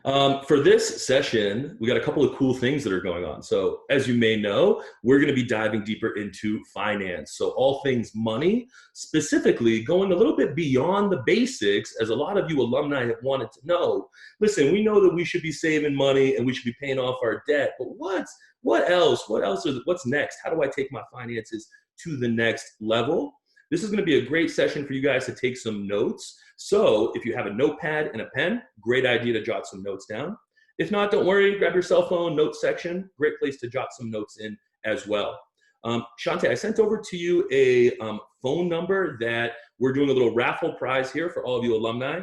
For this session, we got a couple of cool things that are going on. So, as you may know, we're going to be diving deeper into finance. So, all things money, specifically going a little bit beyond the basics, as a lot of you alumni have wanted to know. Listen, we know that we should be saving money and we should be paying off our debt, but what else? What's next? How do I take my finances to the next level? This is going to be a great session for you guys to take some notes. So if you have a notepad and a pen, great idea to jot some notes down. If not, don't worry, grab your cell phone, notes section, great place to jot some notes in as well. Shante, I sent over to you a phone number that we're doing a little raffle prize here for all of you alumni.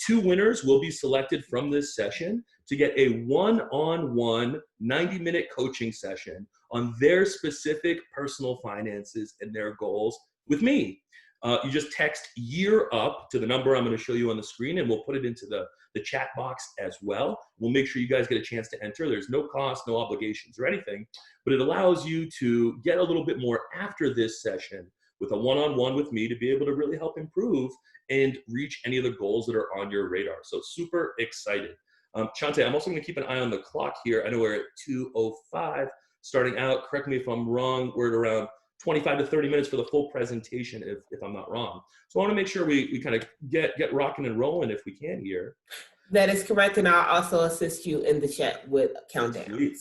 Two winners will be selected from this session to get a one-on-one 90-minute coaching session on their specific personal finances and their goals with me. You just text Yyearup to the number I'm going to show you on the screen, and we'll put it into the chat box as well. We'll make sure you guys get a chance to enter. There's no cost, no obligations or anything, but it allows you to get a little bit more after this session with a one-on-one with me to be able to really help improve and reach any of the goals that are on your radar. So super excited. Shante, I'm also going to keep an eye on the clock here. I know we're at 2:05 starting out. Correct me if I'm wrong. We're at around 25 to 30 minutes for the full presentation, if I'm not wrong. So I want to make sure we kind of get rocking and rolling if we can here. That is correct, and I'll also assist you in the chat with countdowns. Sweet.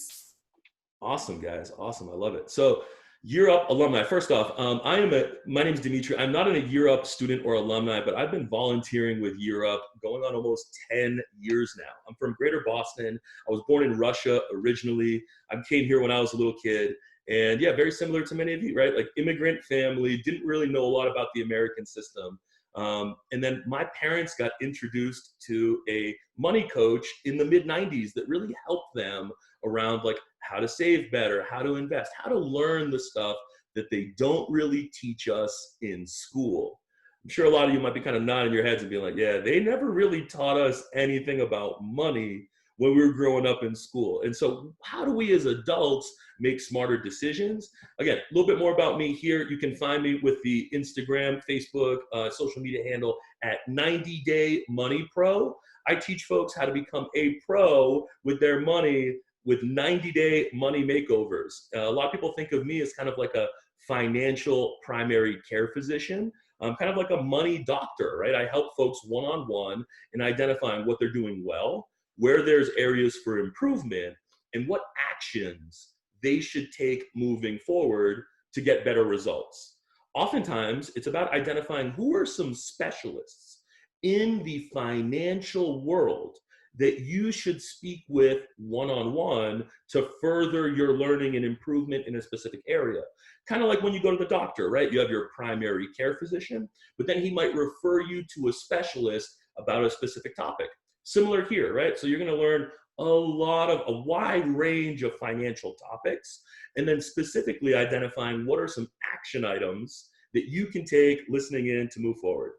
Awesome, guys. Awesome. I love it. So Yyearup alumni. First off, my name is Dimitri. I'm not a Yyearup student or alumni, but I've been volunteering with Yyearup going on almost 10 years now. I'm from Greater Boston. I was born in Russia originally. I came here when I was a little kid. And yeah, very similar to many of you, right? Like immigrant family, didn't really know a lot about the American system. And then my parents got introduced to a money coach in the mid-90s that really helped them around like how to save better, how to invest, how to learn the stuff that they don't really teach us in school. I'm sure a lot of you might be kind of nodding your heads and being like, yeah, they never really taught us anything about money when we were growing up in school. And so how do we as adults make smarter decisions? Again, a little bit more about me here. You can find me with the Instagram, Facebook, social media handle at 90 Day Money Pro. I teach folks how to become a pro with their money with 90-day money makeovers. A lot of people think of me as kind of like a financial primary care physician. I'm kind of like a money doctor, right? I help folks one-on-one in identifying what they're doing well, where there's areas for improvement, and what actions they should take moving forward to get better results. Oftentimes, it's about identifying who are some specialists in the financial world that you should speak with one-on-one to further your learning and improvement in a specific area. Kind of like when you go to the doctor, right? You have your primary care physician, but then he might refer you to a specialist about a specific topic. Similar here, right? So you're going to learn a wide range of financial topics, and then specifically identifying what are some action items that you can take listening in to move forward.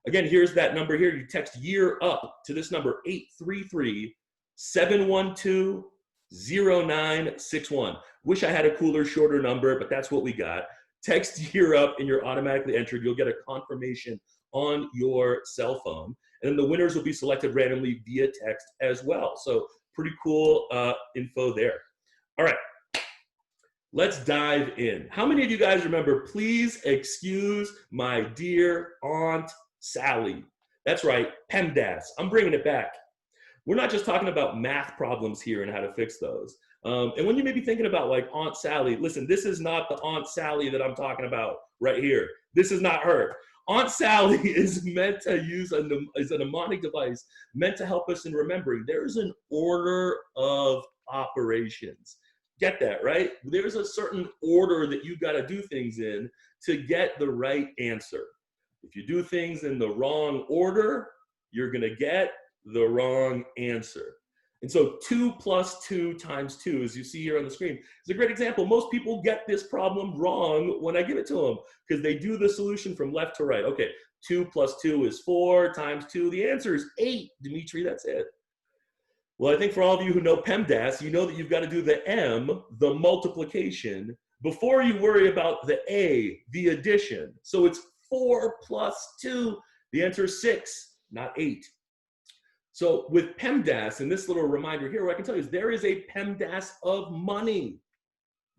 Again, here's that number here. You text Yyearup to this number, 833-712-0961. Wish I had a cooler, shorter number, but that's what we got. Text Yyearup and you're automatically entered. You'll get a confirmation on your cell phone. And then the winners will be selected randomly via text as well. So pretty cool info there. All right, let's dive in. How many of you guys remember, please excuse my dear Aunt Sally? That's right, PEMDAS. I'm bringing it back. We're not just talking about math problems here and how to fix those. And when you may be thinking about like Aunt Sally, listen, this is not the Aunt Sally that I'm talking about right here. This is not her. Aunt Sally is meant to use a mnemonic device meant to help us in remembering. There's an order of operations. Get that, right? There's a certain order that you got to do things in to get the right answer. If you do things in the wrong order, you're going to get the wrong answer. And so 2 + 2 × 2, as you see here on the screen, is a great example. Most people get this problem wrong when I give it to them because they do the solution from left to right. Okay, 2 + 2 is 4 × 2. The answer is 8, Dimitri, that's it. Well, I think for all of you who know PEMDAS, you know that you've got to do the M, the multiplication, before you worry about the A, the addition. So it's 4 + 2. The answer is 6, not 8. So with PEMDAS, and this little reminder here, what I can tell you is there is a PEMDAS of money.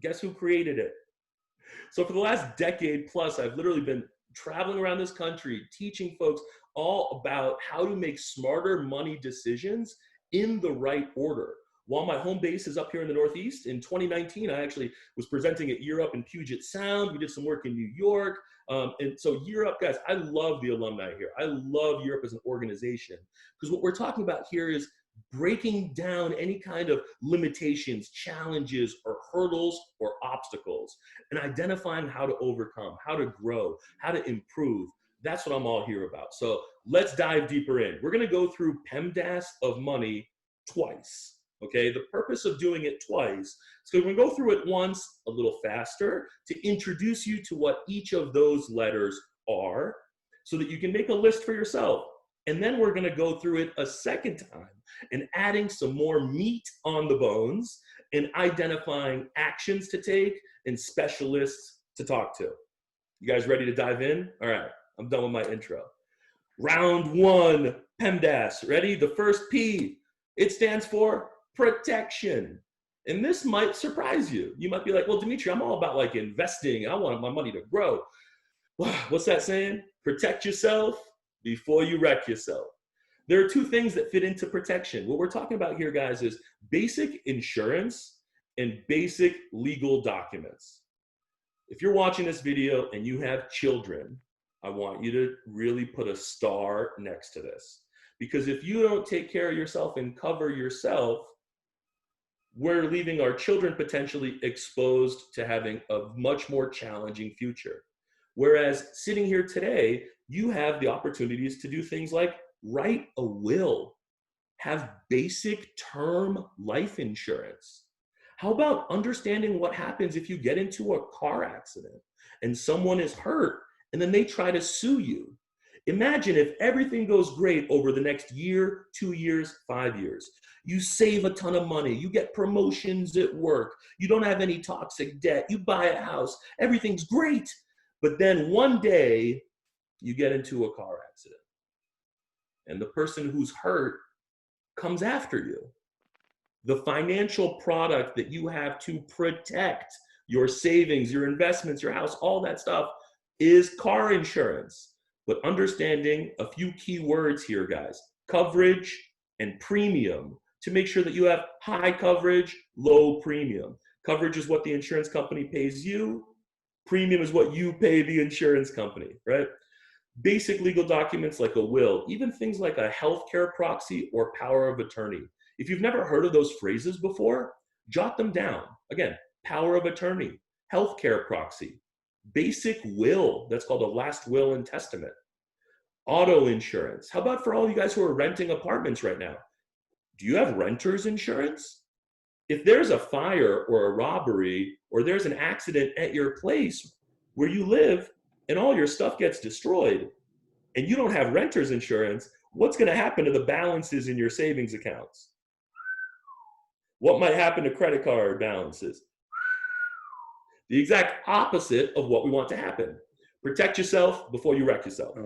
Guess who created it? So for the last decade plus, I've literally been traveling around this country, teaching folks all about how to make smarter money decisions in the right order. While my home base is up here in the Northeast, in 2019, I actually was presenting at Yyearup in Puget Sound. We did some work in New York. And so Yyearup, guys, I love the alumni here. I love Yyearup as an organization, because what we're talking about here is breaking down any kind of limitations, challenges, or hurdles or obstacles, and identifying how to overcome, how to grow, how to improve. That's what I'm all here about. So let's dive deeper in. We're going to go through PEMDAS of money twice. Okay, the purpose of doing it twice is because we're going to go through it once a little faster to introduce you to what each of those letters are so that you can make a list for yourself. And then we're going to go through it a second time and adding some more meat on the bones and identifying actions to take and specialists to talk to. You guys ready to dive in? All right, I'm done with my intro. Round one, PEMDAS. Ready? The first P, it stands for protection. And this might surprise you. You might be like, well, Dimitri, I'm all about like investing. I want my money to grow. What's that saying? Protect yourself before you wreck yourself. There are two things that fit into protection. What we're talking about here, guys, is basic insurance and basic legal documents. If you're watching this video and you have children, I want you to really put a star next to this. Because if you don't take care of yourself and cover yourself, we're leaving our children potentially exposed to having a much more challenging future. Whereas sitting here today, you have the opportunities to do things like write a will, have basic term life insurance. How about understanding what happens if you get into a car accident and someone is hurt and then they try to sue you? Imagine if everything goes great over the next year, 2 years, 5 years. You save a ton of money. You get promotions at work. You don't have any toxic debt. You buy a house. Everything's great. But then one day you get into a car accident and the person who's hurt comes after you. The financial product that you have to protect your savings, your investments, your house, all that stuff is car insurance. But understanding a few key words here, guys: coverage and premium, to make sure that you have high coverage, low premium. Coverage is what the insurance company pays you. Premium is what you pay the insurance company, right? Basic legal documents like a will, even things like a healthcare proxy or power of attorney. If you've never heard of those phrases before, jot them down. Again, power of attorney, healthcare proxy, basic will, that's called a last will and testament. Auto insurance. How about for all you guys who are renting apartments right now? Do you have renter's insurance? If there's a fire or a robbery or there's an accident at your place where you live and all your stuff gets destroyed and you don't have renter's insurance, what's going to happen to the balances in your savings accounts? What might happen to credit card balances? The exact opposite of what we want to happen. Protect yourself before you wreck yourself.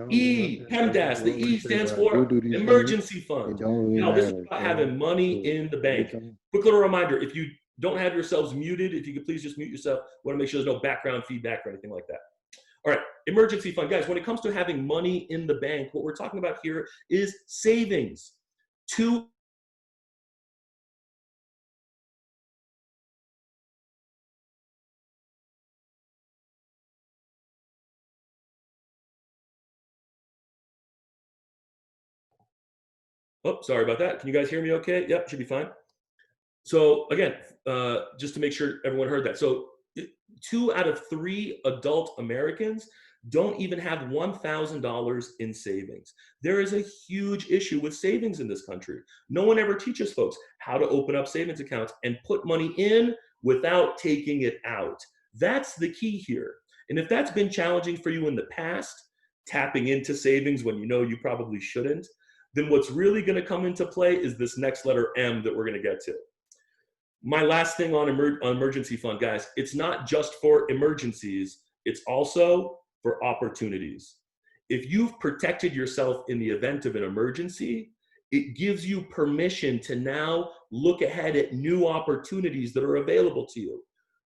E, PEMDAS, the E stands for emergency fund. Now, this is about having money in the bank. Quick little reminder, if you don't have yourselves muted, if you could please just mute yourself. I want to make sure there's no background feedback or anything like that. All right, emergency fund. Guys, when it comes to having money in the bank, what we're talking about here is savings. Oh, sorry about that. Can you guys hear me okay? Yep, should be fine. So again, just to make sure everyone heard that. So 2 out of 3 adult Americans don't even have $1,000 in savings. There is a huge issue with savings in this country. No one ever teaches folks how to open up savings accounts and put money in without taking it out. That's the key here. And if that's been challenging for you in the past, tapping into savings when you know you probably shouldn't, then what's really going to come into play is this next letter M that we're going to get to. My last thing on emergency fund, guys, it's not just for emergencies, it's also for opportunities. if you've protected yourself in the event of an emergency, it gives you permission to now look ahead at new opportunities that are available to you.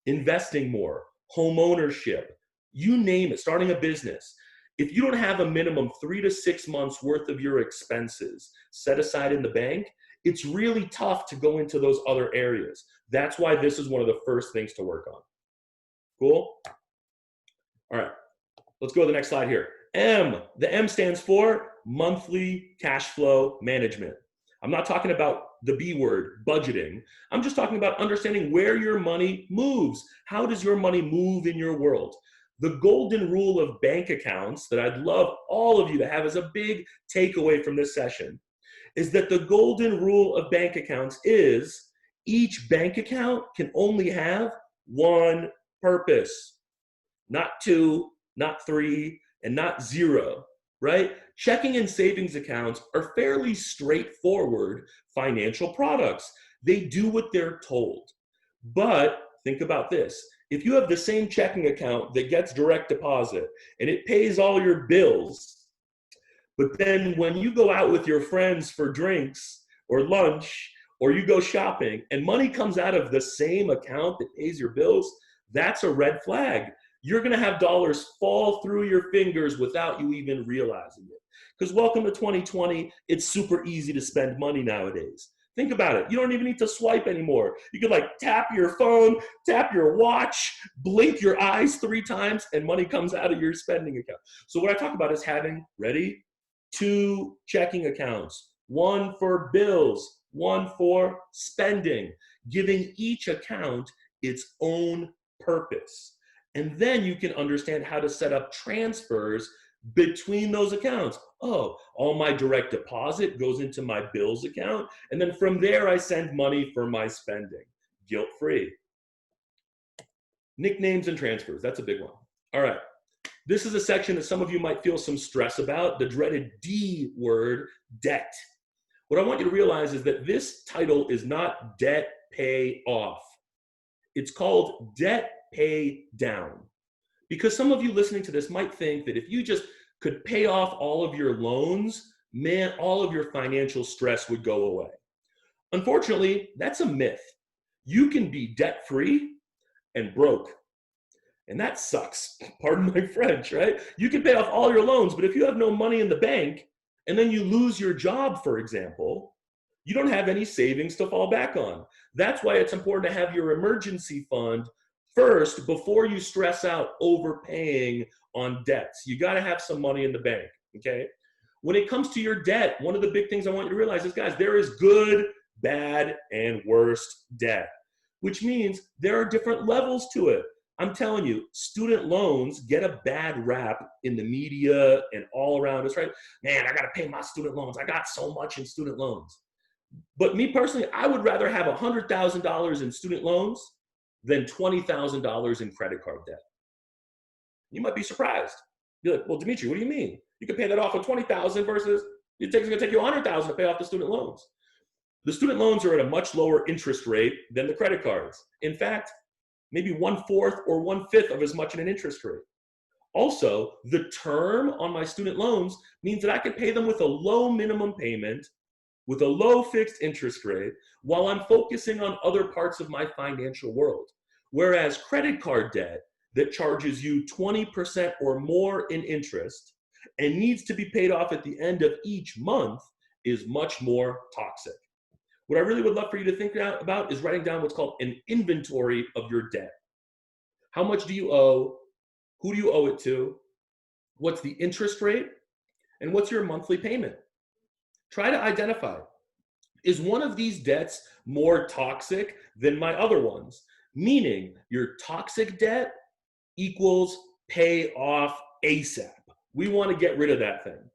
Investing more, home ownership, you name it, starting a business. If you don't have a minimum 3 to 6 months worth of your expenses set aside in the bank, it's really tough to go into those other areas. That's why this is one of the first things to work on. Cool? All right, let's go to the next slide here. M, the M stands for monthly cash flow management. I'm not talking about the B word, budgeting. I'm just talking about understanding where your money moves. How does your money move in your world? The golden rule of bank accounts that I'd love all of you to have as a big takeaway from this session is that the golden rule of bank accounts is each bank account can only have one purpose, not 2, not 3, and not 0, right? Checking and savings accounts are fairly straightforward financial products. They do what they're told. But think about this. If you have the same checking account that gets direct deposit and it pays all your bills, but then when you go out with your friends for drinks or lunch or you go shopping and money comes out of the same account that pays your bills, that's a red flag. You're going to have dollars fall through your fingers without you even realizing it. Because welcome to 2020, it's super easy to spend money nowadays. Think about it. You don't even need to swipe anymore. You could like tap your phone, tap your watch, blink your eyes 3 times, and money comes out of your spending account. So what I talk about is having, ready, 2 checking accounts, 1 for bills, 1 for spending, giving each account its own purpose. And then you can understand how to set up transfers between those accounts. Oh, all my direct deposit goes into my bills account. And then from there, I send money for my spending, guilt-free. Nicknames and transfers, that's a big one. All right, this is a section that some of you might feel some stress about, the dreaded D word, debt. What I want you to realize is that this title is not debt pay off. It's called debt pay down. Because some of you listening to this might think that if you just could pay off all of your loans, man, all of your financial stress would go away. Unfortunately, that's a myth. You can be debt-free and broke. And that sucks. Pardon my French, right? You can pay off all your loans, but if you have no money in the bank and then you lose your job, for example, you don't have any savings to fall back on. That's why it's important to have your emergency fund first before you stress out overpaying on debts. You got to have some money in the bank, okay? When it comes to your debt, one of the big things I want you to realize is, guys, there is good, bad, and worst debt, which means there are different levels to it. I'm telling you, student loans get a bad rap in the media and all around us, right? Man, I got to pay my student loans. I got so much in student loans. But me personally, I would rather have $100,000 in student loans than $20,000 in credit card debt. You might be surprised. You're like, well, Dimitri, what do you mean? You can pay that off with $20,000 versus it's going to take you $100,000 to pay off the student loans. The student loans are at a much lower interest rate than the credit cards. In fact, maybe 1/4 or 1/5 of as much in an interest rate. Also, the term on my student loans means that I can pay them with a low minimum payment, with a low fixed interest rate, while I'm focusing on other parts of my financial world. Whereas credit card debt that charges you 20% or more in interest and needs to be paid off at the end of each month is much more toxic. What I really would love for you to think about is writing down what's called an inventory of your debt. How much do you owe? Who do you owe it to? What's the interest rate? And what's your monthly payment? Try to identify, is one of these debts more toxic than my other ones? Meaning your toxic debt equals pay off ASAP. We want to get rid of that thing.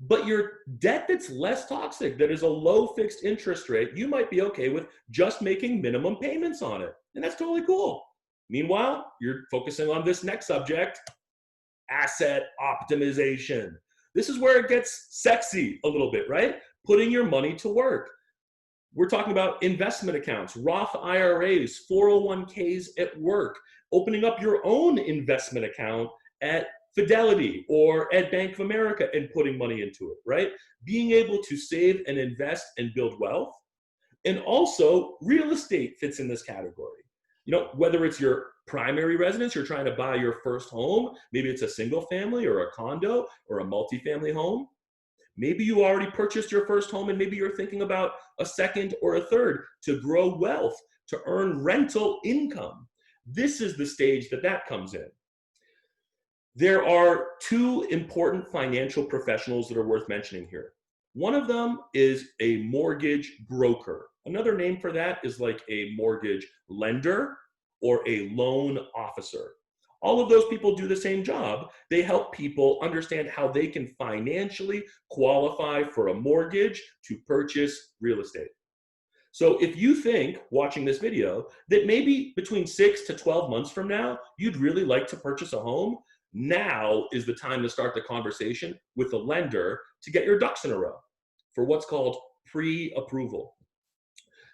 But your debt that's less toxic, that is a low fixed interest rate, you might be okay with just making minimum payments on it. And that's totally cool. Meanwhile, you're focusing on this next subject, asset optimization. This is where it gets sexy a little bit, right? Putting your money to work. We're talking about investment accounts, Roth IRAs, 401ks at work, opening up your own investment account at Fidelity or at Bank of America and putting money into it, right? Being able to save and invest and build wealth. And also real estate fits in this category. You know, whether it's your primary residence, you're trying to buy your first home, maybe it's a single family or a condo or a multifamily home. Maybe you already purchased your first home and maybe you're thinking about a second or a third to grow wealth, to earn rental income. This is the stage that comes in. There are two important financial professionals that are worth mentioning here. One of them is a mortgage broker. Another name for that is like a mortgage lender or a loan officer. All of those people do the same job. They help people understand how they can financially qualify for a mortgage to purchase real estate. So if you think, watching this video, that maybe between 6 to 12 months from now, you'd really like to purchase a home, now is the time to start the conversation with the lender to get your ducks in a row for what's called pre-approval.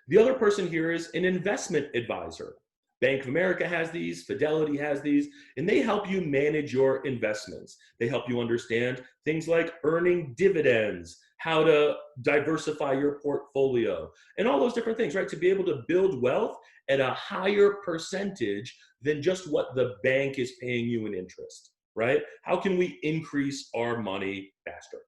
The other person here is an investment advisor. Bank of America has these, Fidelity has these, and they help you manage your investments. They help you understand things like earning dividends, how to diversify your portfolio, and all those different things, right? To be able to build wealth at a higher percentage than just what the bank is paying you in interest, right? How can we increase our money faster?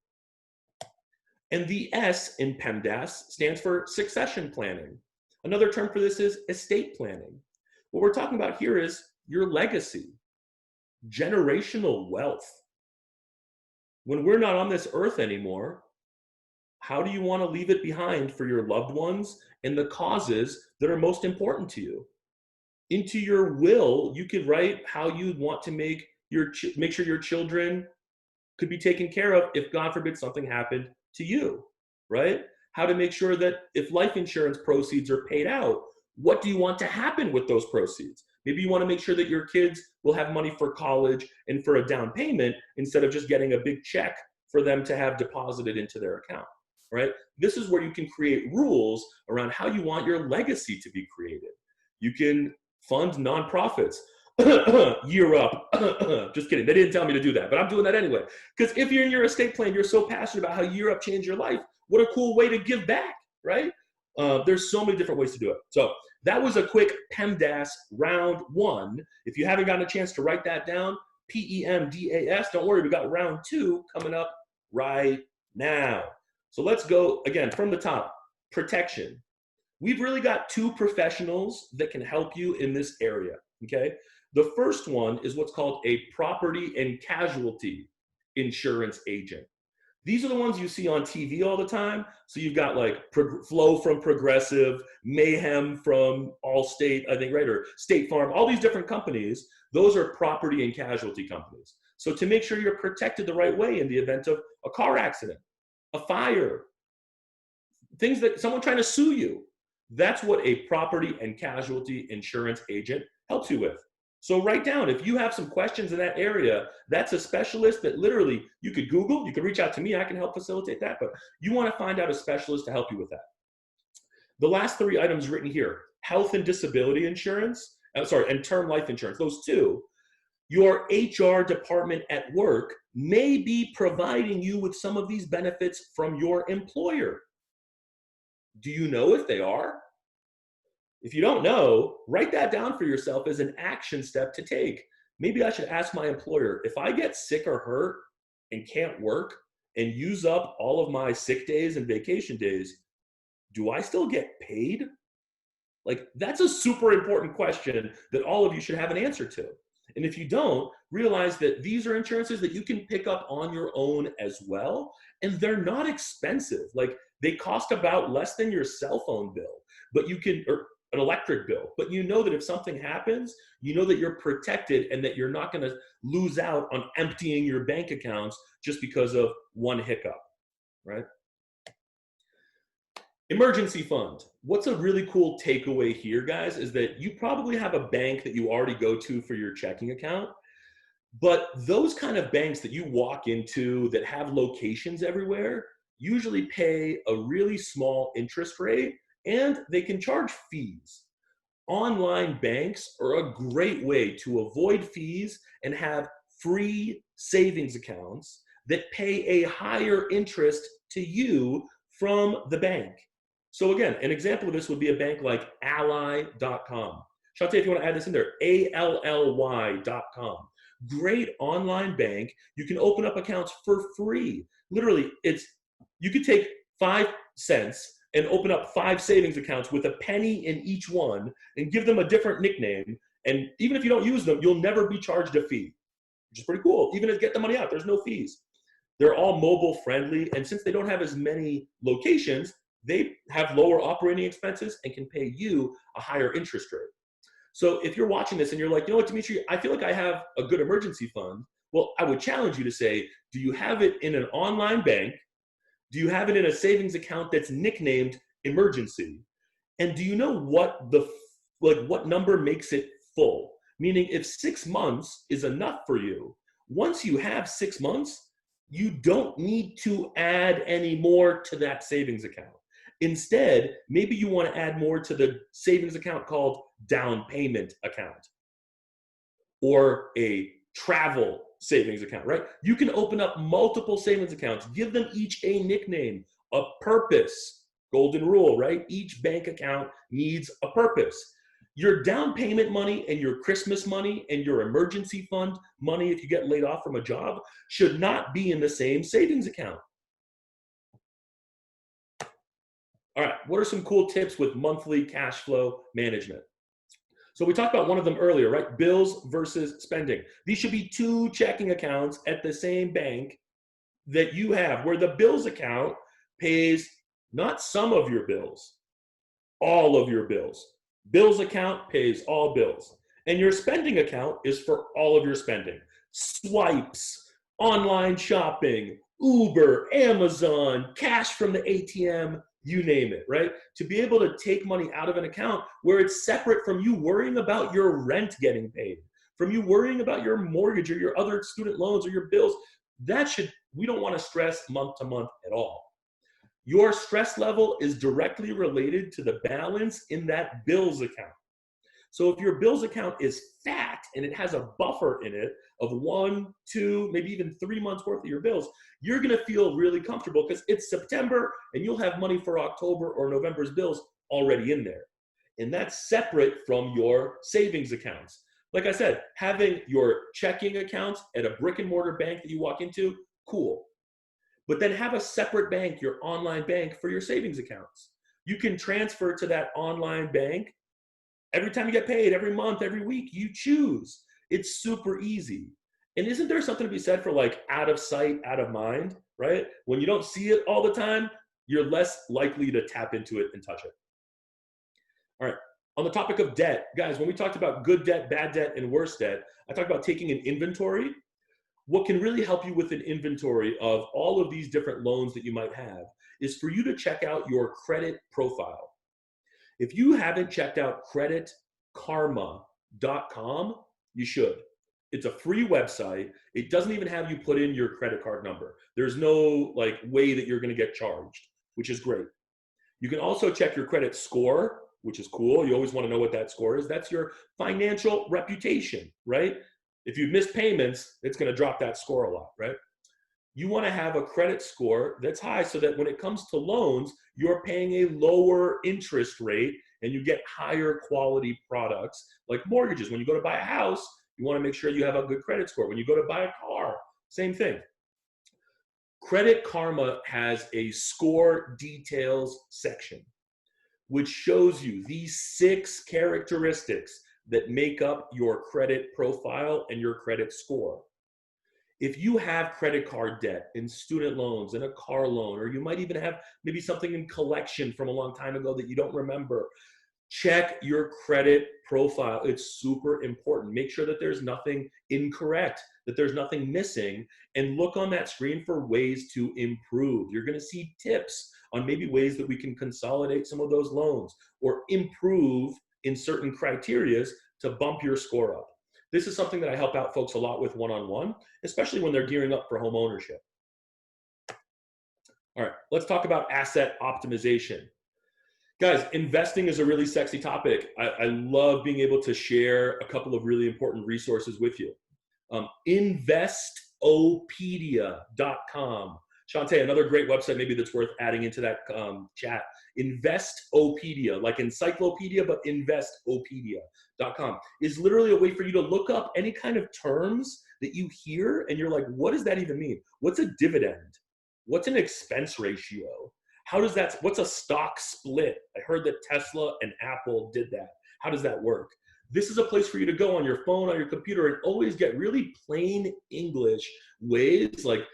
And the S in PEMDAS stands for succession planning. Another term for this is estate planning. What we're talking about here is your legacy, generational wealth. When we're not on this earth anymore, how do you want to leave it behind for your loved ones and the causes that are most important to you? Into your will, you could write how you'd want to make sure your children could be taken care of if, God forbid, something happened to you, right? How to make sure that if life insurance proceeds are paid out, what do you want to happen with those proceeds? Maybe you want to make sure that your kids will have money for college and for a down payment instead of just getting a big check for them to have deposited into their account, right? This is where you can create rules around how you want your legacy to be created. You can fund nonprofits. Yyearup. Just kidding. They didn't tell me to do that, but I'm doing that anyway. Because if you're in your estate plan, you're so passionate about how Yyearup changed your life. What a cool way to give back, right? There's so many different ways to do it. So that was a quick PEMDAS round one. If you haven't gotten a chance to write that down, PEMDAS, don't worry, we got round two coming up right now. So let's go again from the top. Protection. We've really got two professionals that can help you in this area, okay? The first one is what's called a property and casualty insurance agent. These are the ones you see on TV all the time. So you've got like Flow from Progressive, Mayhem from Allstate, I think, right? Or State Farm, all these different companies. Those are property and casualty companies. So to make sure you're protected the right way in the event of a car accident, a fire, things that someone trying to sue you, that's what a property and casualty insurance agent helps you with. So write down, if you have some questions in that area, that's a specialist that literally you could Google, you could reach out to me, I can help facilitate that, but you want to find out a specialist to help you with that. The last three items written here, health and disability insurance, and term life insurance, those two, your HR department at work may be providing you with some of these benefits from your employer. Do you know if they are? If you don't know, write that down for yourself as an action step to take. Maybe I should ask my employer, if I get sick or hurt and can't work and use up all of my sick days and vacation days, do I still get paid? Like, that's a super important question that all of you should have an answer to. And if you don't, realize that these are insurances that you can pick up on your own as well. And they're not expensive. Like, they cost about less than your cell phone bill, but you can, or an electric bill, but you know that if something happens, you know that you're protected and that you're not going to lose out on emptying your bank accounts just because of one hiccup, right? Emergency fund. What's a really cool takeaway here, guys, is that you probably have a bank that you already go to for your checking account, but those kind of banks that you walk into that have locations everywhere usually pay a really small interest rate and they can charge fees. Online banks are a great way to avoid fees and have free savings accounts that pay a higher interest to you from the bank. So again, an example of this would be a bank like ally.com. Shante, if you want to add this in there, ALLY.com. Great online bank. You can open up accounts for free. Literally, you could take 5 cents and open up 5 savings accounts with a penny in each one and give them a different nickname. And even if you don't use them, you'll never be charged a fee, which is pretty cool. Even to get the money out, there's no fees. They're all mobile friendly. And since they don't have as many locations, they have lower operating expenses and can pay you a higher interest rate. So if you're watching this and you're like, you know what, Dimitri, I feel like I have a good emergency fund. Well, I would challenge you to say, do you have it in an online bank? Do you have it in a savings account that's nicknamed emergency? And do you know what what number makes it full? Meaning if 6 months is enough for you, once you have 6 months, you don't need to add any more to that savings account. Instead, maybe you want to add more to the savings account called down payment account or a travel savings account, right? You can open up multiple savings accounts, give them each a nickname, a purpose, golden rule, right? Each bank account needs a purpose. Your down payment money and your Christmas money and your emergency fund money, if you get laid off from a job, should not be in the same savings account. All right, what are some cool tips with monthly cash flow management? So we talked about one of them earlier, right? Bills versus spending. These should be 2 checking accounts at the same bank that you have, where the bills account pays not some of your bills, all of your bills. Bills account pays all bills. And your spending account is for all of your spending. Swipes, online shopping, Uber, Amazon, cash from the ATM, you name it, right? To be able to take money out of an account where it's separate from you worrying about your rent getting paid, from you worrying about your mortgage or your other student loans or your bills. We don't want to stress month to month at all. Your stress level is directly related to the balance in that bills account. So if your bills account is fat and it has a buffer in it of 1, 2, maybe even 3 months worth of your bills, you're going to feel really comfortable because it's September and you'll have money for October or November's bills already in there. And that's separate from your savings accounts. Like I said, having your checking accounts at a brick and mortar bank that you walk into, cool. But then have a separate bank, your online bank, for your savings accounts. You can transfer to that online bank every time you get paid, every month, every week, you choose. It's super easy. And isn't there something to be said for like out of sight, out of mind, right? When you don't see it all the time, you're less likely to tap into it and touch it. All right, on the topic of debt, guys, when we talked about good debt, bad debt, and worse debt, I talked about taking an inventory. What can really help you with an inventory of all of these different loans that you might have is for you to check out your credit profile. If you haven't checked out creditkarma.com, you should. It's a free website. It doesn't even have you put in your credit card number. There's no way that you're going to get charged, which is great. You can also check your credit score, which is cool. You always want to know what that score is. That's your financial reputation, right? If you miss payments, it's going to drop that score a lot, right? You want to have a credit score that's high so that when it comes to loans, you're paying a lower interest rate and you get higher quality products like mortgages. When you go to buy a house, you want to make sure you have a good credit score. When you go to buy a car, same thing. Credit Karma has a score details section, which shows you these 6 characteristics that make up your credit profile and your credit score. If you have credit card debt and student loans and a car loan, or you might even have maybe something in collection from a long time ago that you don't remember, check your credit profile. It's super important. Make sure that there's nothing incorrect, that there's nothing missing, and look on that screen for ways to improve. You're going to see tips on maybe ways that we can consolidate some of those loans or improve in certain criterias to bump your score up. This is something that I help out folks a lot with one-on-one, especially when they're gearing up for home ownership. All right, let's talk about asset optimization. Guys, investing is a really sexy topic. I love being able to share a couple of really important resources with you. Invest investopedia.com. Shantae, another great website maybe that's worth adding into that chat. Investopedia, like encyclopedia, but investopedia.com is literally a way for you to look up any kind of terms that you hear and you're like, what does that even mean? What's a dividend? What's an expense ratio? What's a stock split? I heard that Tesla and Apple did that. How does that work? This is a place for you to go on your phone, on your computer, and always get really plain English ways, like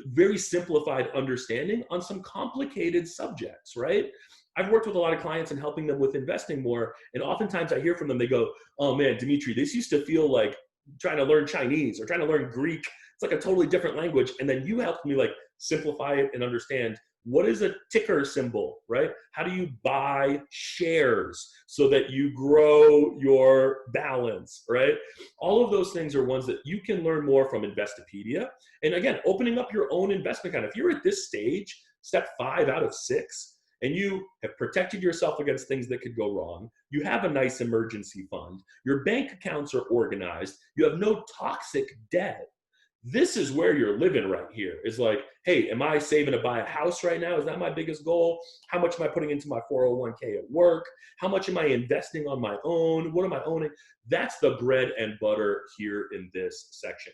very simplified understanding on some complicated subjects, right? I've worked with a lot of clients and helping them with investing more. And oftentimes I hear from them, they go, oh man, Dimitri, this used to feel like trying to learn Chinese or trying to learn Greek. It's like a totally different language. And then you helped me like simplify it and understand what is a ticker symbol, right? How do you buy shares so that you grow your balance, right? All of those things are ones that you can learn more from Investopedia. And again, opening up your own investment account. If you're at this stage, step 5 out of 6, and you have protected yourself against things that could go wrong, you have a nice emergency fund, your bank accounts are organized, you have no toxic debt. This is where you're living right here. Is like, hey, am I saving to buy a house right now? Is that my biggest goal? How much am I putting into my 401k at work? How much am I investing on my own? What am I owning? That's the bread and butter here in this section.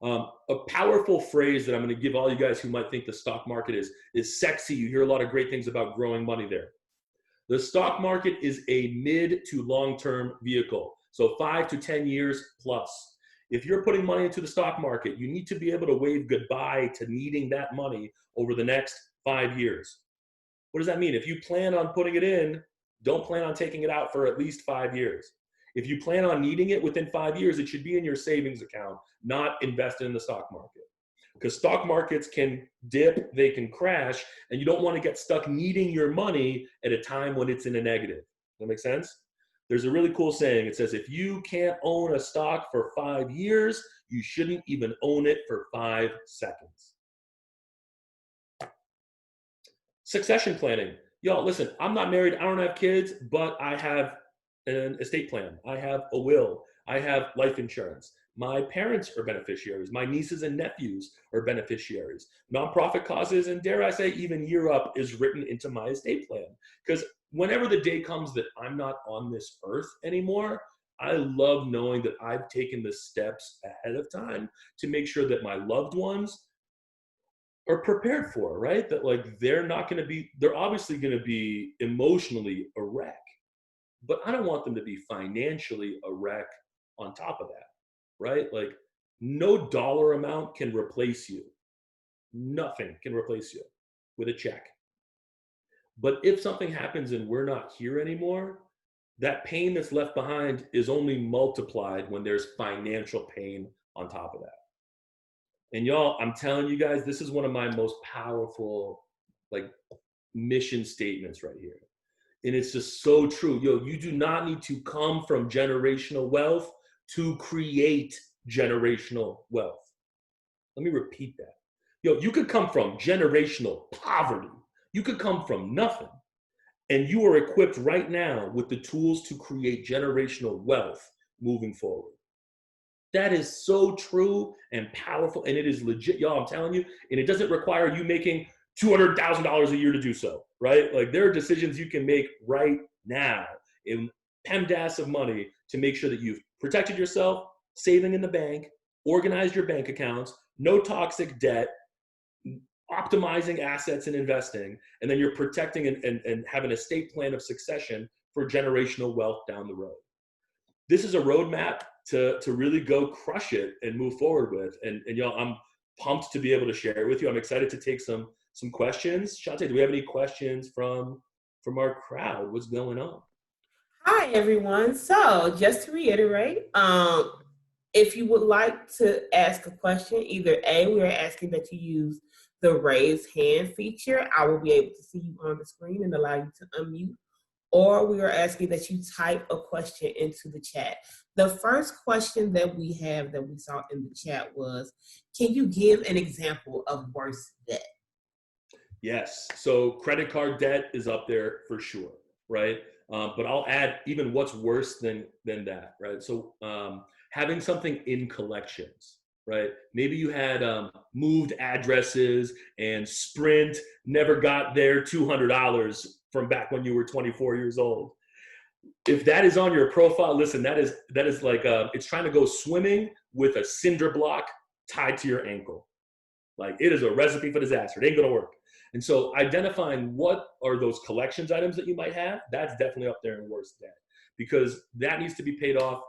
A powerful phrase that I'm going to give all you guys who might think the stock market is sexy. You hear a lot of great things about growing money there. The stock market is a mid to long-term vehicle. So 5 to 10 years plus. If you're putting money into the stock market, you need to be able to wave goodbye to needing that money over the next 5 years. What does that mean? If you plan on putting it in, don't plan on taking it out for at least 5 years. If you plan on needing it within 5 years, it should be in your savings account, not invested in the stock market. Because stock markets can dip, they can crash, and you don't want to get stuck needing your money at a time when it's in a negative. Does that make sense? There's a really cool saying. It says, if you can't own a stock for 5 years, you shouldn't even own it for 5 seconds. Succession planning. Y'all, listen, I'm not married. I don't have kids, but I have an estate plan. I have a will. I have life insurance. My parents are beneficiaries. My nieces and nephews are beneficiaries. Nonprofit causes, and dare I say, even Yyearup is written into my estate plan. Because whenever the day comes that I'm not on this earth anymore, I love knowing that I've taken the steps ahead of time to make sure that my loved ones are prepared for, right? That like they're obviously going to be emotionally a wreck, but I don't want them to be financially a wreck on top of that, right? Like no dollar amount can replace you. Nothing can replace you with a check. But if something happens and we're not here anymore, that pain that's left behind is only multiplied when there's financial pain on top of that. And y'all, I'm telling you guys, this is one of my most powerful like mission statements right here. And it's just so true. Yo, you do not need to come from generational wealth to create generational wealth. Let me repeat that. Yo, you could come from generational poverty. You could come from nothing. And you are equipped right now with the tools to create generational wealth moving forward. That is so true and powerful. And it is legit, y'all, I'm telling you. And it doesn't require you making $200,000 a year to do so, right? Like there are decisions you can make right now in PEMDAS of money to make sure that you've protected yourself, saving in the bank, organized your bank accounts, no toxic debt, optimizing assets and investing, and then you're protecting and have an estate plan of succession for generational wealth down the road. This is a roadmap to really go crush it and move forward with. And y'all, I'm pumped to be able to share it with you. I'm excited to take some questions. Shante, do we have any questions from our crowd? What's going on? Hi, everyone. So just to reiterate, if you would like to ask a question, either A, we are asking that you use the raise hand feature. I will be able to see you on the screen and allow you to unmute. Or we are asking that you type a question into the chat. The first question that we have that we saw in the chat was, can you give an example of worse debt? Yes. So credit card debt is up there for sure, right? But I'll add even what's worse than that, right? So having something in collections, right? Maybe you had moved addresses and Sprint never got their $200 from back when you were 24 years old. If that is on your profile, listen, that is like it's trying to go swimming with a cinder block tied to your ankle. Like, it is a recipe for disaster. It ain't gonna work. And so identifying what are those collections items that you might have, that's definitely up there in worst debt, because that needs to be paid off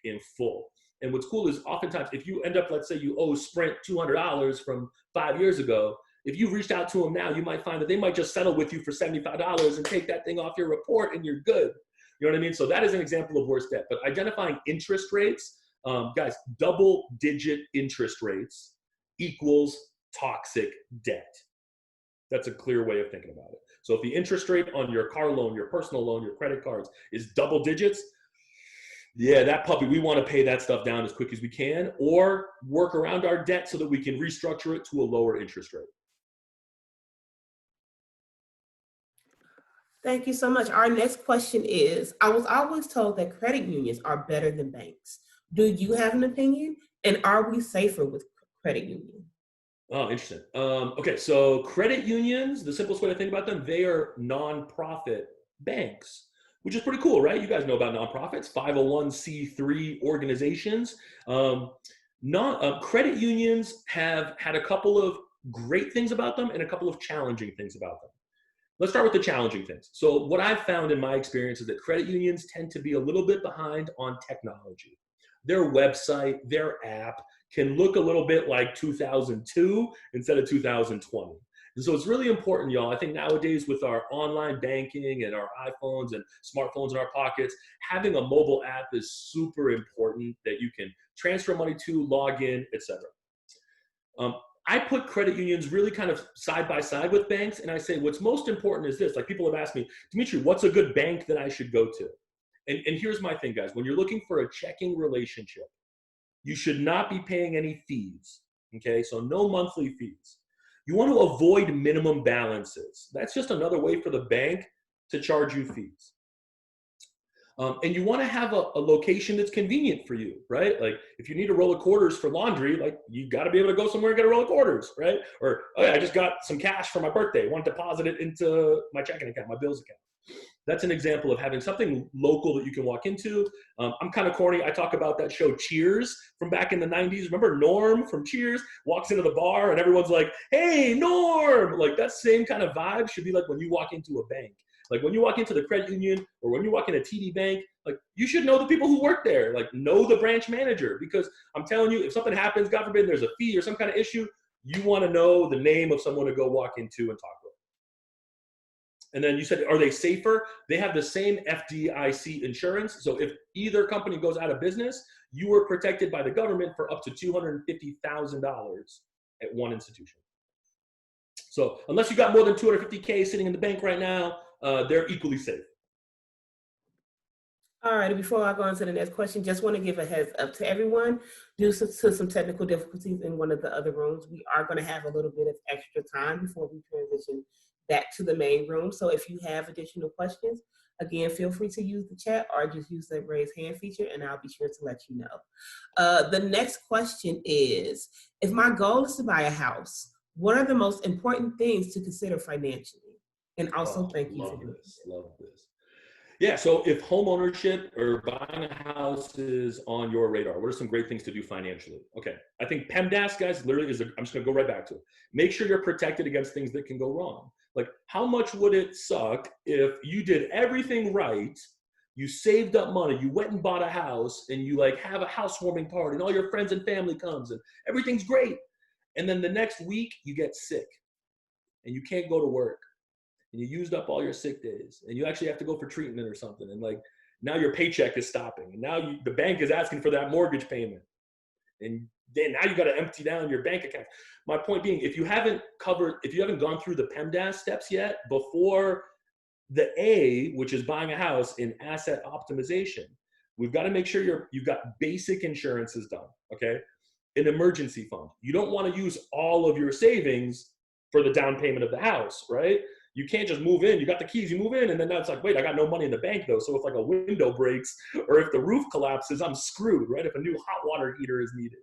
in full. And what's cool is oftentimes if you end up, let's say you owe Sprint $200 from 5 years ago, if you reached out to them now, you might find that they might just settle with you for $75 and take that thing off your report and you're good. You know what I mean? So that is an example of worst debt. But identifying interest rates, guys, double-digit interest rates equals toxic debt. That's a clear way of thinking about it. So if the interest rate on your car loan, your personal loan, your credit cards is double digits, yeah, that puppy, we want to pay that stuff down as quick as we can, or work around our debt so that we can restructure it to a lower interest rate. Thank you so much. Our next question is, I was always told that credit unions are better than banks. Do you have an opinion? And are we safer with credit unions? Oh, interesting. Okay, so credit unions, the simplest way to think about them, they are nonprofit banks, which is pretty cool, right? You guys know about nonprofits, 501c3 organizations. Credit unions have had a couple of great things about them and a couple of challenging things about them. Let's start with the challenging things. So what I've found in my experience is that credit unions tend to be a little bit behind on technology. Their website, their app can look a little bit like 2002 instead of 2020. And so it's really important, y'all. I think nowadays with our online banking and our iPhones and smartphones in our pockets, having a mobile app is super important that you can transfer money to, log in, etc. I put credit unions really kind of side by side with banks, and I say what's most important is this. Like, people have asked me, Dimitri, what's a good bank that I should go to? And here's my thing, guys. When you're looking for a checking relationship, you should not be paying any fees, okay? So no monthly fees. You want to avoid minimum balances. That's just another way for the bank to charge you fees. And you want to have a location that's convenient for you, right? Like, if you need a roll of quarters for laundry, like, you got to be able to go somewhere and get a roll of quarters, right? Or, oh yeah, I just got some cash for my birthday. I want to deposit it into my checking account, my bills account. That's an example of having something local that you can walk into. I'm kind of corny. I talk about that show Cheers from back in the 90s. Remember Norm from Cheers walks into the bar and everyone's like, hey, Norm. Like, that same kind of vibe should be like when you walk into a bank. Like, when you walk into the credit union or when you walk in a TD bank, like, you should know the people who work there. Like, know the branch manager, because I'm telling you, if something happens, God forbid, there's a fee or some kind of issue, you want to know the name of someone to go walk into and talk with. And then you said, are they safer? They have the same FDIC insurance. So if either company goes out of business, you are protected by the government for up to $250,000 at one institution. So unless you got more than 250K sitting in the bank right now, they're equally safe. All right, before I go on to the next question, just want to give a heads up to everyone. Due to some technical difficulties in one of the other rooms, we are going to have a little bit of extra time before we transition back to the main room. So if you have additional questions, again, feel free to use the chat or just use the raise hand feature, and I'll be sure to let you know. The next question is, if my goal is to buy a house, what are the most important things to consider financially? And also, thank you for doing this. Love this. Yeah, so if home ownership or buying a house is on your radar, what are some great things to do financially? Okay, I think PEMDAS, guys, literally I'm just gonna go right back to it. Make sure you're protected against things that can go wrong. Like, how much would it suck if you did everything right, you saved up money, you went and bought a house, and you like have a housewarming party, and all your friends and family comes, and everything's great. And then the next week, you get sick, and you can't go to work. And you used up all your sick days, and you actually have to go for treatment or something, and like, now your paycheck is stopping, and now the bank is asking for that mortgage payment, and then now you got to empty down your bank account. My point being, if you haven't gone through the PEMDAS steps yet before the A, which is buying a house, in asset optimization, we've got to make sure you've got basic insurances done, okay? An emergency fund. You don't want to use all of your savings for the down payment of the house, right? You can't just move in. You got the keys, you move in, and then now it's like, wait, I got no money in the bank though. So if like a window breaks or if the roof collapses, I'm screwed, right? If a new hot water heater is needed.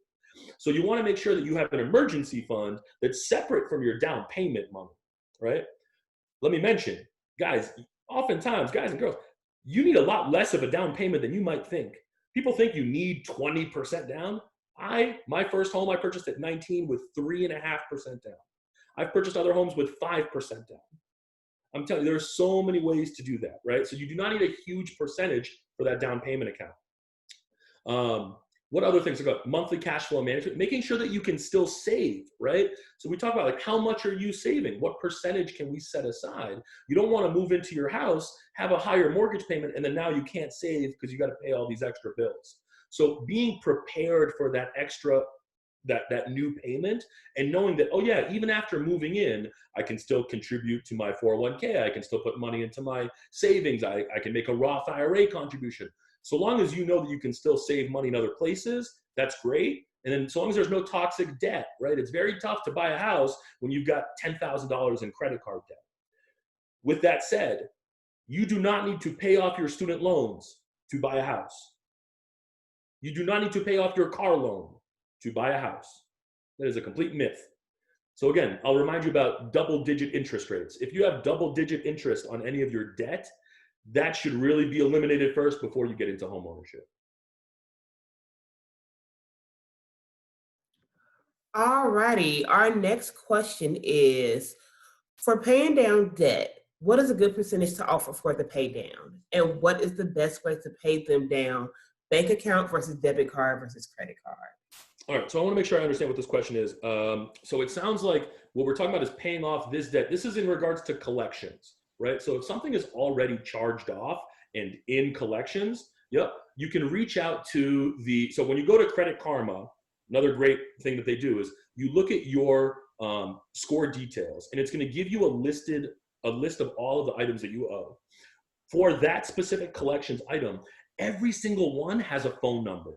So you want to make sure that you have an emergency fund that's separate from your down payment money, right? Let me mention, guys, oftentimes, guys and girls, you need a lot less of a down payment than you might think. People think you need 20% down. My first home I purchased at 19 with 3.5% down. I've purchased other homes with 5% down. I'm telling you, there's so many ways to do that, right? So you do not need a huge percentage for that down payment account. What other things are good? Monthly cash flow management, making sure that you can still save, right? So we talk about like, how much are you saving? What percentage can we set aside? You don't want to move into your house, have a higher mortgage payment, and then now you can't save because you got to pay all these extra bills. So being prepared for that extra, that new payment, and knowing that, oh yeah, even after moving in, I can still contribute to my 401k. I can still put money into my savings. I can make a Roth IRA contribution. So long as you know that you can still save money in other places, that's great. And then so long as there's no toxic debt, right? It's very tough to buy a house when you've got $10,000 in credit card debt. With that said, you do not need to pay off your student loans to buy a house. You do not need to pay off your car loan to buy a house. That is a complete myth. So again, I'll remind you about double-digit interest rates. If you have double-digit interest on any of your debt, that should really be eliminated first before you get into home ownership. Alrighty, our next question is, for paying down debt, what is a good percentage to offer for the pay down? And what is the best way to pay them down? Bank account versus debit card versus credit card? All right, so I want to make sure I understand what this question is. So it sounds like what we're talking about is paying off this debt. This is in regards to collections, right? So if something is already charged off and in collections, yep, you can reach out to so when you go to Credit Karma, another great thing that they do is you look at your score details, and it's going to give you a list of all of the items that you owe. For that specific collections item, every single one has a phone number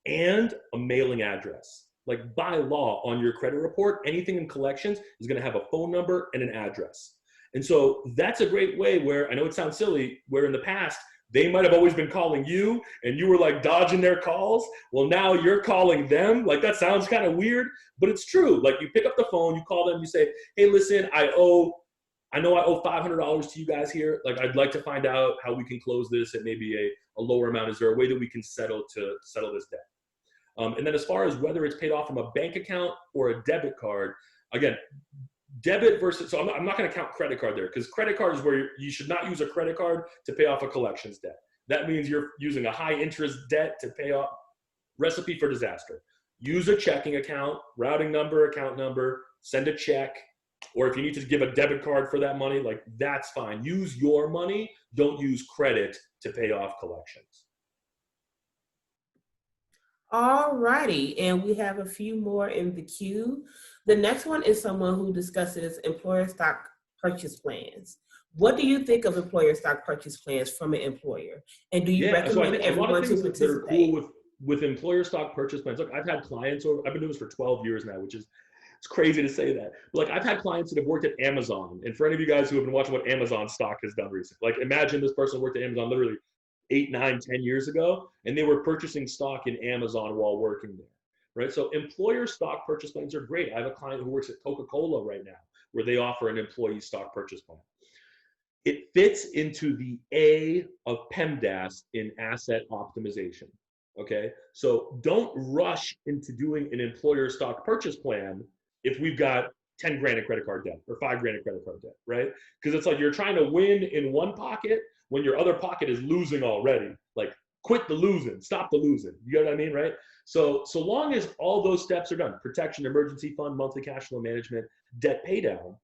and a mailing address. Like by law on your credit report, anything in collections is going to have a phone number and an address. And so that's a great way where, I know it sounds silly, where in the past, they might have always been calling you and you were like dodging their calls. Well, now you're calling them. Like that sounds kind of weird, but it's true. Like you pick up the phone, you call them, you say, hey, listen, I know I owe $500 to you guys here. Like, I'd like to find out how we can close this at maybe a lower amount. Is there a way that we can settle this debt? And then as far as whether it's paid off from a bank account or a debit card, again, debit versus, so I'm not going to count credit card there, because credit card is where you should not use a credit card to pay off a collections debt. That means you're using a high interest debt to pay off. Recipe for disaster. Use a checking account, routing number, account number, send a check, or if you need to give a debit card for that money, like that's fine. Use your money. Don't use credit to pay off collections. All righty, and we have a few more in the queue. The next one is someone who discusses employer stock purchase plans. What do you think of employer stock purchase plans from an employer? And do you recommend everyone to participate? That are cool with employer stock purchase plans. Look, I've had clients, I've been doing this for 12 years now, which is, it's crazy to say that. But like, I've had clients that have worked at Amazon. And for any of you guys who have been watching what Amazon stock has done recently, like imagine this person worked at Amazon literally 8, 9, 10 years ago, and they were purchasing stock in Amazon while working there, right? So employer stock purchase plans are great. I have a client who works at Coca-Cola right now, where they offer an employee stock purchase plan. It fits into the A of PEMDAS in asset optimization, okay? So don't rush into doing an employer stock purchase plan if we've got 10 grand in credit card debt or 5 grand in credit card debt, right? Because it's like you're trying to win in one pocket when your other pocket is losing already. Like, quit the losing, stop the losing. You know what I mean, right? So long as all those steps are done, protection, emergency fund, monthly cash flow management, debt pay down,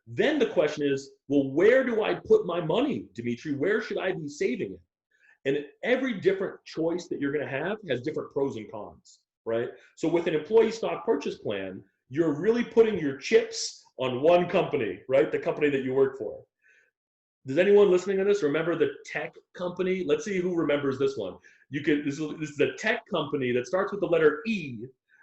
then the question is, well, where do I put my money, Dimitri? Where should I be saving it? And every different choice that you're gonna have has different pros and cons, right? So with an employee stock purchase plan, you're really putting your chips on one company, right? The company that you work for. Does anyone listening to this remember the tech company? Let's see who remembers this one. This is a tech company that starts with the letter E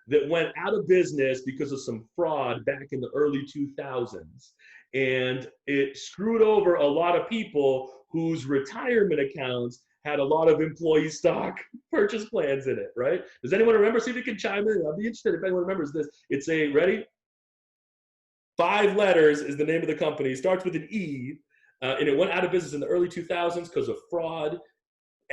that went out of business because of some fraud back in the early 2000s. And it screwed over a lot of people whose retirement accounts had a lot of employee stock purchase plans in it, right? Does anyone remember? See if you can chime in. I'd be interested if anyone remembers this. It's a, ready? 5 letters is the name of the company. It starts with an E, and it went out of business in the early 2000s because of fraud.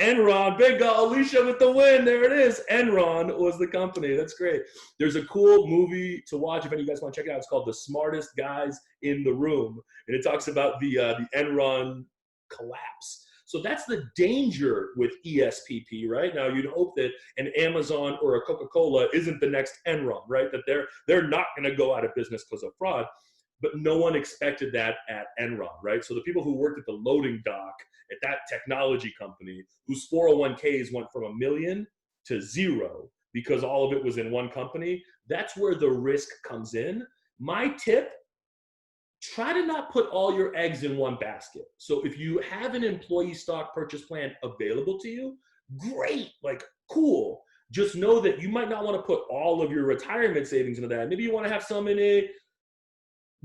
Enron, big Alicia with the win. There it is. Enron was the company. That's great. There's a cool movie to watch if any of you guys want to check it out. It's called The Smartest Guys in the Room, and it talks about the Enron collapse. So that's the danger with ESPP, right? Now you'd hope that an Amazon or a Coca-Cola isn't the next Enron, right? That they're not going to go out of business because of fraud. But no one expected that at Enron, right? So the people who worked at the loading dock at that technology company, whose 401ks went from $1 million to 0 because all of it was in one company, that's where the risk comes in. My tip, try to not put all your eggs in one basket. So if you have an employee stock purchase plan available to you, great, like cool. Just know that you might not want to put all of your retirement savings into that. Maybe you want to have some in a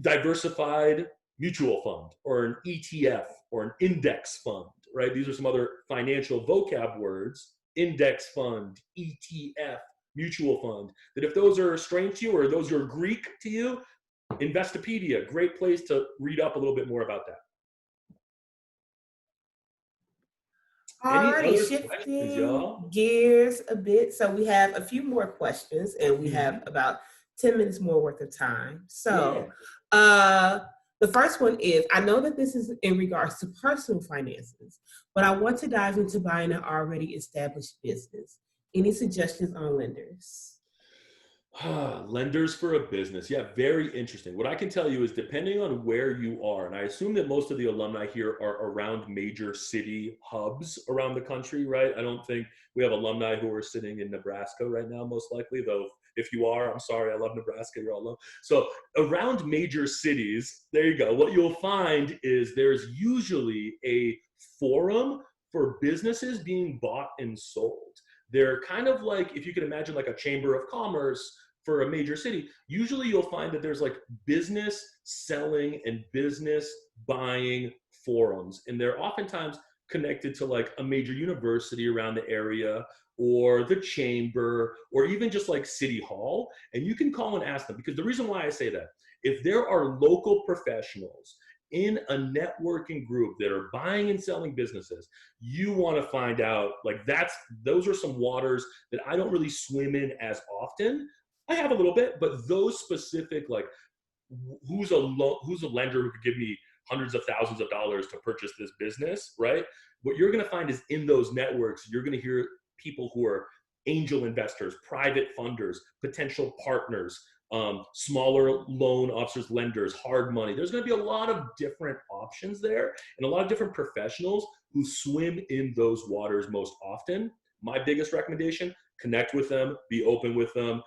diversified mutual fund or an ETF or an index fund, right? These are some other financial vocab words: index fund, ETF, mutual fund, that if those are strange to you or those are Greek to you, Investopedia, great place to read up a little bit more about that. Any Alrighty, other questions, shifting y'all? gears a bit. So we have a few more questions, and we have about 10 minutes more worth of time. So the first one is, I know that this is in regards to personal finances, but I want to dive into buying an already established business. Any suggestions on lenders? Lenders for a business. Yeah, very interesting. What I can tell you is, depending on where you are, and I assume that most of the alumni here are around major city hubs around the country, right? I don't think we have alumni who are sitting in Nebraska right now, most likely, though if you are, I'm sorry, I love Nebraska, you're all low. So around major cities, there you go. What you'll find is there's usually a forum for businesses being bought and sold. They're kind of like, if you can imagine like a chamber of commerce for a major city, usually you'll find that there's like business selling and business buying forums. And they're oftentimes connected to like a major university around the area or the chamber or even just like City Hall. And you can call and ask them, because the reason why I say that, if there are local professionals in a networking group that are buying and selling businesses, you want to find out, like those are some waters that I don't really swim in as often. I have a little bit, but those specific, like who's a lender who could give me hundreds of thousands of dollars to purchase this business, right? What you're going to find is in those networks, you're going to hear people who are angel investors, private funders, potential partners, smaller loan officers, lenders, hard money. There's going to be a lot of different options there and a lot of different professionals who swim in those waters most often. My biggest recommendation, connect with them, be open with them,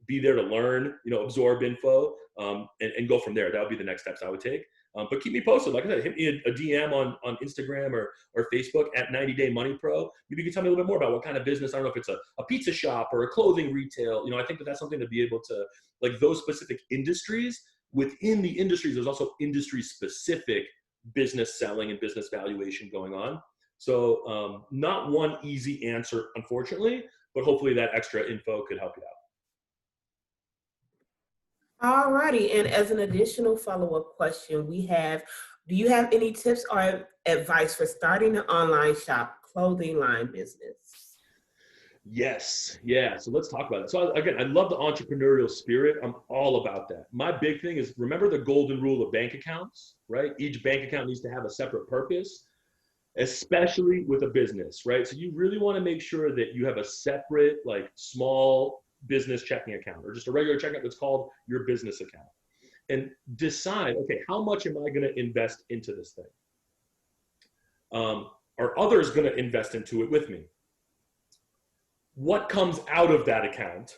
be there to learn, absorb info, and go from there. That would be the next steps I would take. But keep me posted. Like I said, hit me a DM on Instagram or Facebook at 90 Day Money Pro. Maybe you can tell me a little bit more about what kind of business. I don't know if it's a pizza shop or a clothing retail. I think that's something to be able to, like those specific industries. Within the industries, there's also industry specific business selling and business valuation going on. So not one easy answer, unfortunately, but hopefully that extra info could help you out. Alrighty, and as an additional follow-up question, we have, do you have any tips or advice for starting an online shop clothing line business? Yes. Yeah. So let's talk about it. So again, I love the entrepreneurial spirit. I'm all about that. My big thing is, remember the golden rule of bank accounts, right? Each bank account needs to have a separate purpose, especially with a business, right? So you really want to make sure that you have a separate, like small business checking account or just a regular checking account that's called your business account, and decide, okay, how much am I going to invest into this thing? Are others going to invest into it with me? What comes out of that account?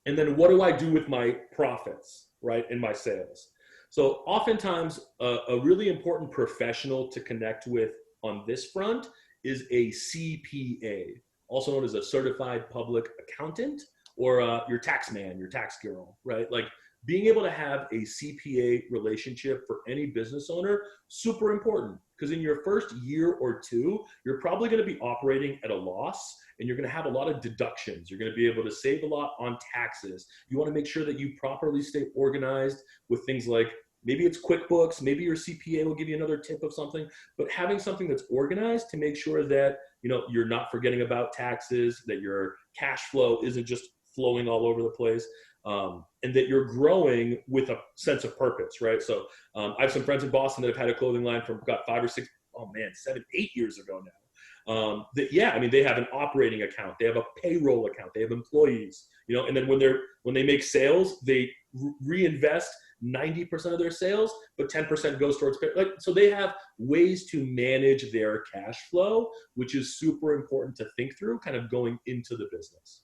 And then what do I do with my profits, right, in my sales? So oftentimes a really important professional to connect with on this front is a CPA, also known as a certified public accountant, or your tax man, your tax girl, right? Like being able to have a CPA relationship for any business owner, super important. Because in your first year or two, you're probably going to be operating at a loss and you're going to have a lot of deductions. You're going to be able to save a lot on taxes. You want to make sure that you properly stay organized with things like, maybe it's QuickBooks, maybe your CPA will give you another tip of something, but having something that's organized to make sure that, you know, you're not forgetting about taxes, that your cash flow isn't just flowing all over the place, and that you're growing with a sense of purpose, right? So I have some friends in Boston that have had a clothing line from 5 or 6, 7, 8 years ago now. I mean, they have an operating account, they have a payroll account, they have employees, you know, and then when they make sales, they reinvest 90% of their sales, but 10% goes towards so they have ways to manage their cash flow, which is super important to think through kind of going into the business.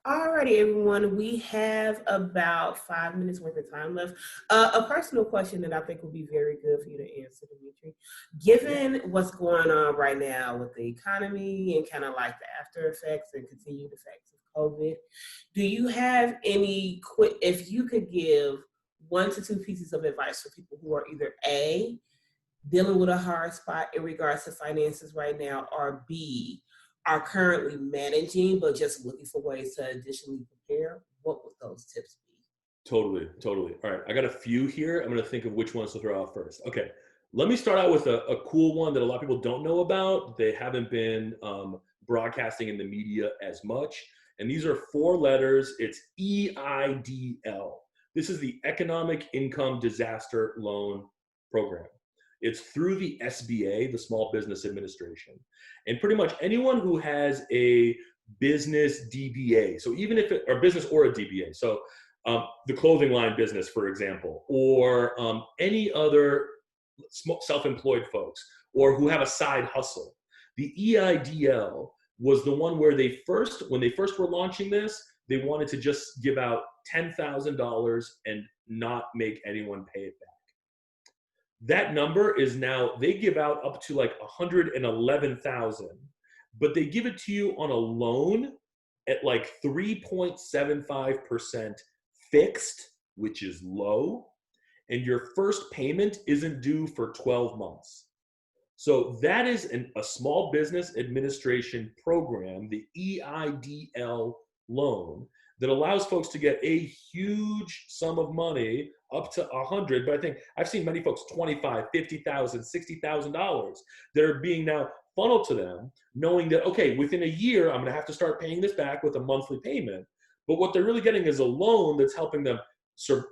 Alrighty, everyone, we have about 5 minutes worth of time left. A personal question that I think would be very good for you to answer, Dimitri. Given what's going on right now with the economy and kind of like the after effects and continued effects of COVID, do you have any if you could give 1 to 2 pieces of advice for people who are either A, dealing with a hard spot in regards to finances right now, or B, are currently managing but just looking for ways to additionally prepare, what would those tips be? Totally. All right, I got a few here. I'm going to think of which ones to throw out first. Okay, let me start out with a cool one that a lot of people don't know about. They haven't been broadcasting in the media as much. And these are 4 letters. It's EIDL. This is the Economic Income Disaster Loan Program. It's through the SBA, the Small Business Administration. And pretty much anyone who has a business DBA, so even if or business or a DBA, so the clothing line business, for example, or any other self-employed folks, or who have a side hustle, the EIDL was the one where when they first were launching this, they wanted to just give out $10,000 and not make anyone pay it back. That number is now, they give out up to like 111,000, but they give it to you on a loan at like 3.75% fixed, which is low, and your first payment isn't due for 12 months. So that is a Small Business Administration program, the EIDL loan, that allows folks to get a huge sum of money up to 100, but I think I've seen many folks $25,000, $50,000, $60,000 that are being now funneled to them, knowing that, okay, within a year, I'm gonna have to start paying this back with a monthly payment. But what they're really getting is a loan that's helping them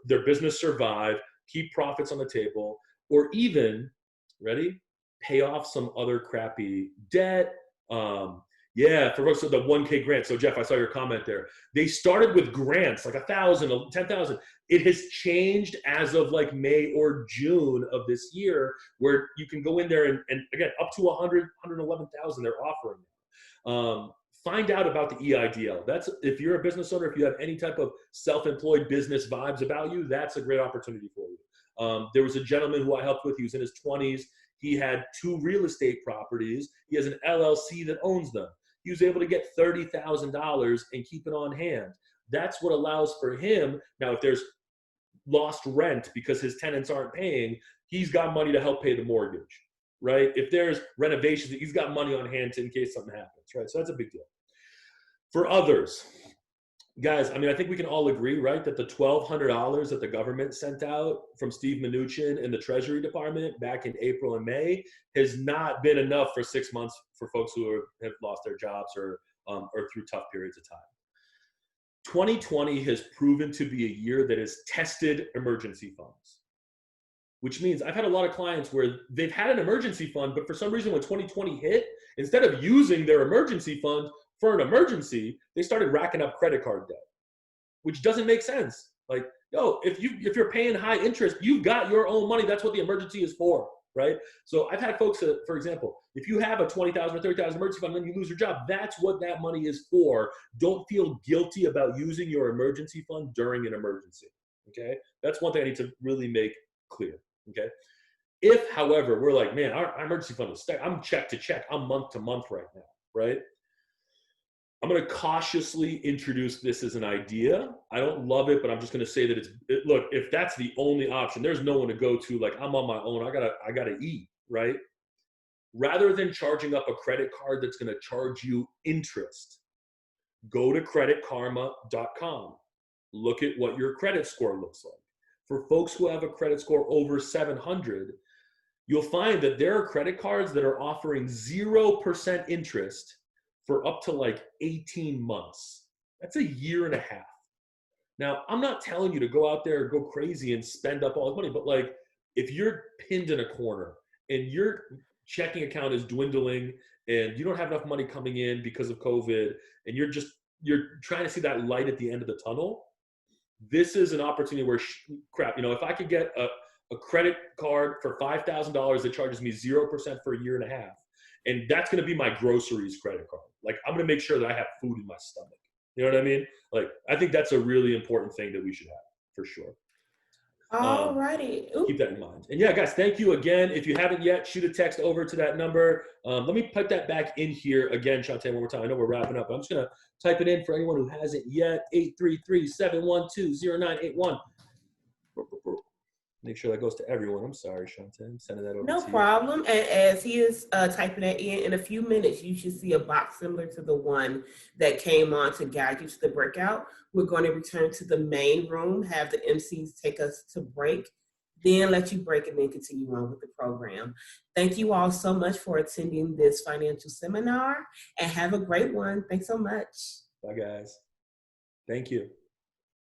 their business survive, keep profits on the table, or even, ready, pay off some other crappy debt. For folks with the 1K grant. So Jeff, I saw your comment there. They started with grants, like 1,000, 10,000. It has changed as of like May or June of this year, where you can go in there and again, up to 100, 111,000 they're offering. Find out about the EIDL. That's, if you're a business owner, if you have any type of self-employed business vibes about you, that's a great opportunity for you. There was a gentleman who I helped with, he was in his 20s. He had 2 real estate properties. He has an LLC that owns them. He was able to get $30,000 and keep it on hand. That's what allows for him. Now, if there's lost rent because his tenants aren't paying, he's got money to help pay the mortgage, right? If there's renovations, he's got money on hand in case something happens, right? So that's a big deal. For others, guys, I mean, I think we can all agree, right, that the $1,200 that the government sent out from Steve Mnuchin in the Treasury Department back in April and May has not been enough for 6 months for folks who have lost their jobs or through tough periods of time. 2020 has proven to be a year that has tested emergency funds, which means I've had a lot of clients where they've had an emergency fund, but for some reason when 2020 hit, instead of using their emergency fund for an emergency, they started racking up credit card debt, which doesn't make sense. Like, yo, if you're paying high interest, you've got your own money. That's what the emergency is for, right? So I've had folks, for example, if you have a $20,000 or $30,000 emergency fund and then you lose your job, that's what that money is for. Don't feel guilty about using your emergency fund during an emergency, okay? That's one thing I need to really make clear, okay? If, however, we're like, man, our emergency fund is I'm check to check, I'm month to month right now, right? I'm going to cautiously introduce this as an idea. I don't love it, but I'm just going to say that look, if that's the only option, there's no one to go to. Like, I'm on my own. I gotta eat, right? Rather than charging up a credit card that's going to charge you interest, go to creditkarma.com. Look at what your credit score looks like. For folks who have a credit score over 700, you'll find that there are credit cards that are offering 0% interest for up to like 18 months. That's a year and a half. Now, I'm not telling you to go out there and go crazy and spend up all the money, but like, if you're pinned in a corner and your checking account is dwindling and you don't have enough money coming in because of COVID, and you're trying to see that light at the end of the tunnel, this is an opportunity where, if I could get a credit card for $5,000 that charges me 0% for a year and a half, and that's going to be my groceries credit card. Like, I'm going to make sure that I have food in my stomach. You know what I mean? Like, I think that's a really important thing that we should have, for sure. All righty. Keep that in mind. And yeah, guys, thank you again. If you haven't yet, shoot a text over to that number. Let me put that back in here again, Shantae, one more time. I know we're wrapping up, but I'm just going to type it in for anyone who hasn't yet. 833-712-0981. Make sure that goes to everyone. I'm sorry, Shantae. I'm sending that over to you. No problem. And as he is typing that in a few minutes, you should see a box similar to the one that came on to guide you to the breakout. We're going to return to the main room, have the MCs take us to break, then let you break and then continue on with the program. Thank you all so much for attending this financial seminar, and have a great one. Thanks so much. Bye, guys. Thank you.